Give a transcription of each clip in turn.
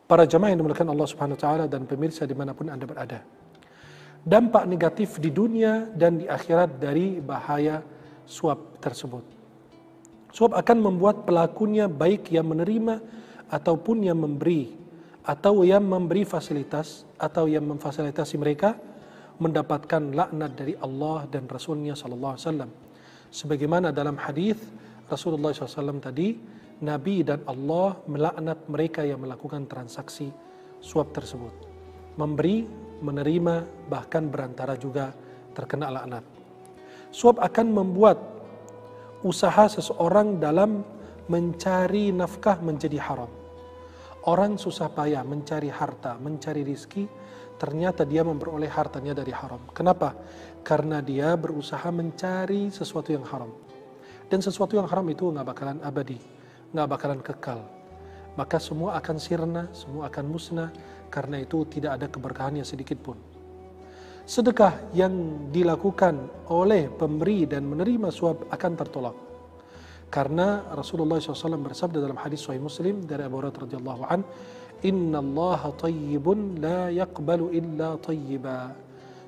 Para jamaah yang dimuliakan Allah Subhanahu wa taala dan pemirsa dimanapun Anda berada. Dampak negatif di dunia dan di akhirat dari bahaya suap tersebut. Suap akan membuat pelakunya baik yang menerima ataupun yang memberi, atau yang memberi fasilitas atau yang memfasilitasi mereka mendapatkan laknat dari Allah dan Rasulnya sallallahu alaihi wasallam. Sebagaimana dalam hadis Rasulullah SAW tadi, Nabi dan Allah melaknat mereka yang melakukan transaksi suap tersebut. Memberi, menerima, bahkan berantara juga terkena laknat. Suap akan membuat usaha seseorang dalam mencari nafkah menjadi haram. Orang susah payah mencari harta, mencari rizki, ternyata dia memperoleh hartanya dari haram. Kenapa? Karena dia berusaha mencari sesuatu yang haram. Dan sesuatu yang haram itu nggak bakalan abadi, nggak bakalan kekal. Maka semua akan sirna, semua akan musnah, karena itu tidak ada keberkahannya sedikit pun. Sedekah yang dilakukan oleh pemberi dan menerima suap akan tertolak. Karena Rasulullah SAW bersabda dalam hadis Sahih Muslim dari Abu Hurairah radhiyallahu an, Inna Allah tayyibun la yaqbalu illa tayyiba.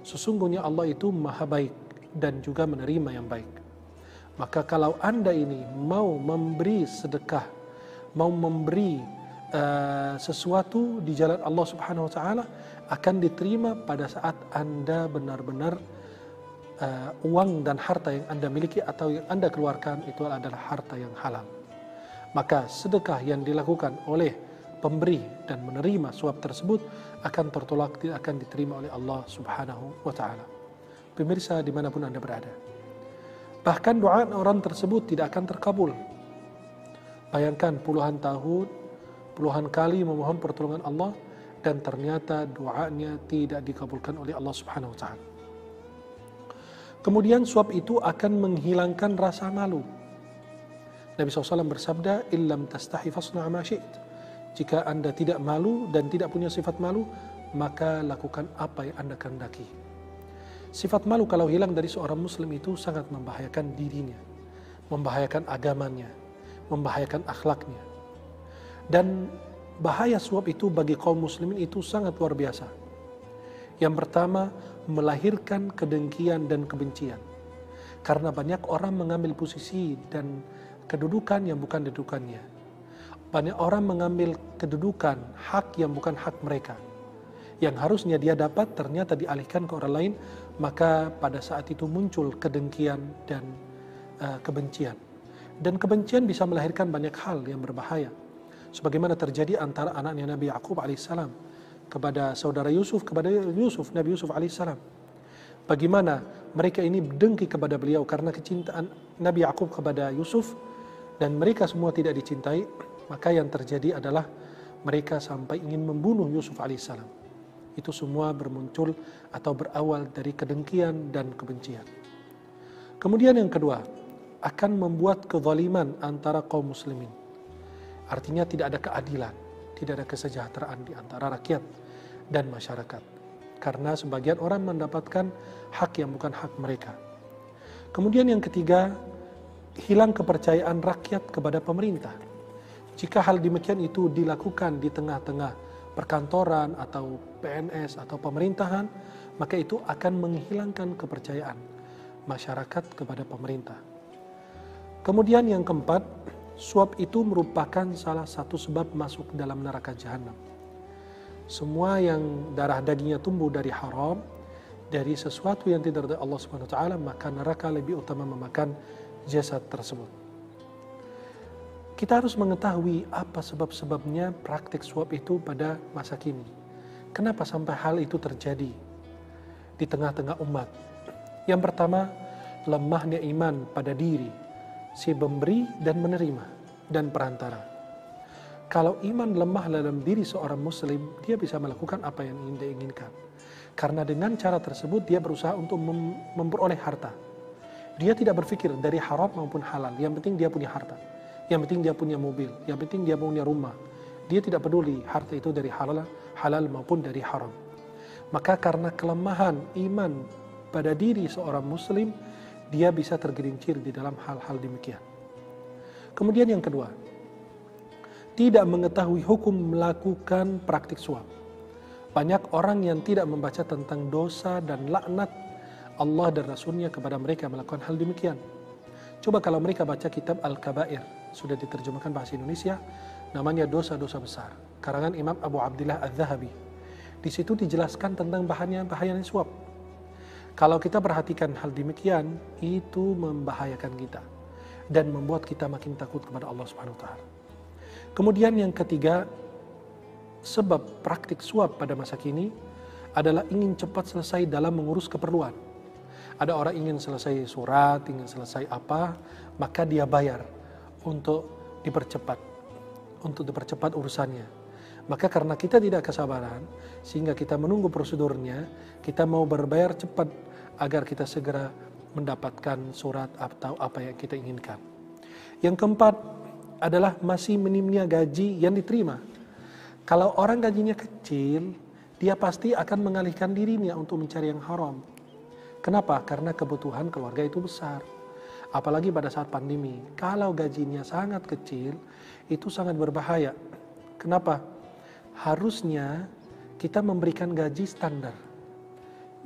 Sesungguhnya Allah itu maha baik dan juga menerima yang baik. Maka kalau Anda ini mau memberi sedekah, mau memberi sesuatu di jalan Allah Subhanahu wa taala, akan diterima pada saat Anda benar-benar uang dan harta yang Anda miliki atau yang Anda keluarkan itu adalah harta yang halal. Maka sedekah yang dilakukan oleh pemberi dan menerima suap tersebut akan tertolak, tidak akan diterima oleh Allah Subhanahu wa ta'ala. Pemirsa dimanapun Anda berada, bahkan doa orang tersebut tidak akan terkabul. Bayangkan puluhan tahun, puluhan kali memohon pertolongan Allah dan ternyata doanya tidak dikabulkan oleh Allah Subhanahu wa ta'ala. Kemudian suap itu akan menghilangkan rasa malu. Nabi SAW bersabda, "Illam tastahi fasna' ma syi'ta." Jika Anda tidak malu dan tidak punya sifat malu, maka lakukan apa yang Anda kehendaki. Sifat malu kalau hilang dari seorang muslim itu sangat membahayakan dirinya, membahayakan agamanya, membahayakan akhlaknya. Dan bahaya suap itu bagi kaum muslimin itu sangat luar biasa. Yang pertama, melahirkan kedengkian dan kebencian. Karena banyak orang mengambil posisi dan kedudukan yang bukan kedudukannya. Banyak orang mengambil kedudukan, hak yang bukan hak mereka. Yang harusnya dia dapat ternyata dialihkan ke orang lain, maka pada saat itu muncul kedengkian dan kebencian. Dan kebencian bisa melahirkan banyak hal yang berbahaya. Sebagaimana terjadi antara anaknya Nabi Yaqub alaihissalam kepada saudara Yusuf, kepada Nabi Yusuf alaihissalam. Bagaimana mereka ini dengki kepada beliau karena kecintaan Nabi Yaqub kepada Yusuf, dan mereka semua tidak dicintai, maka yang terjadi adalah mereka sampai ingin membunuh Yusuf alaihissalam. Itu semua bermuncul atau berawal dari kedengkian dan kebencian. Kemudian yang kedua, akan membuat kezaliman antara kaum muslimin. Artinya tidak ada keadilan, tidak ada kesejahteraan di antara rakyat dan masyarakat. Karena sebagian orang mendapatkan hak yang bukan hak mereka. Kemudian yang ketiga, hilang kepercayaan rakyat kepada pemerintah. Jika hal demikian itu dilakukan di tengah-tengah perkantoran atau PNS atau pemerintahan, maka itu akan menghilangkan kepercayaan masyarakat kepada pemerintah. Kemudian yang keempat, suap itu merupakan salah satu sebab masuk dalam neraka jahanam. Semua yang darah dagingnya tumbuh dari haram, dari sesuatu yang tidak dari Allah Subhanahu wa taala, maka neraka lebih utama memakan jasad tersebut. Kita harus mengetahui apa sebab-sebabnya praktik suap itu pada masa kini. Kenapa sampai hal itu terjadi di tengah-tengah umat? Yang pertama, lemahnya iman pada diri si pemberi dan menerima dan perantara. Kalau iman lemah dalam diri seorang muslim, dia bisa melakukan apa yang ingin dia inginkan. Karena dengan cara tersebut dia berusaha untuk memperoleh harta. Dia tidak berpikir dari haram maupun halal, yang penting dia punya harta, yang penting dia punya mobil, yang penting dia punya rumah. Dia tidak peduli harta itu dari halal maupun dari haram. Maka karena kelemahan iman pada diri seorang muslim, dia bisa tergelincir di dalam hal-hal demikian. Kemudian yang kedua, tidak mengetahui hukum melakukan praktik suap. Banyak orang yang tidak membaca tentang dosa dan laknat Allah dan Rasulnya kepada mereka melakukan hal demikian. Coba kalau mereka baca kitab Al-Kabair, sudah diterjemahkan bahasa Indonesia, namanya dosa-dosa besar, karangan Imam Abu Abdillah Al-Zahabi. Di situ dijelaskan tentang bahayanya suap. Kalau kita perhatikan hal demikian, itu membahayakan kita dan membuat kita makin takut kepada Allah Subhanahu wa taala. Kemudian yang ketiga, sebab praktik suap pada masa kini adalah ingin cepat selesai dalam mengurus keperluan. Ada orang ingin selesai surat, ingin selesai apa, maka dia bayar untuk dipercepat urusannya. Maka karena kita tidak kesabaran, sehingga kita menunggu prosedurnya, kita mau berbayar cepat agar kita segera mendapatkan surat atau apa yang kita inginkan. Yang keempat adalah masih minimnya gaji yang diterima. Kalau orang gajinya kecil, dia pasti akan mengalihkan dirinya untuk mencari yang haram. Kenapa? Karena kebutuhan keluarga itu besar. Apalagi pada saat pandemi. Kalau gajinya sangat kecil, itu sangat berbahaya. Kenapa? Harusnya kita memberikan gaji standar.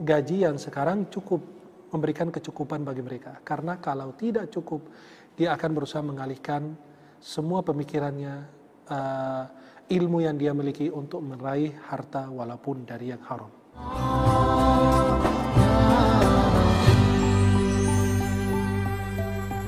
Gaji yang sekarang cukup, memberikan kecukupan bagi mereka. Karena kalau tidak cukup, dia akan berusaha mengalihkan semua pemikirannya, ilmu yang dia miliki untuk meraih harta walaupun dari yang haram.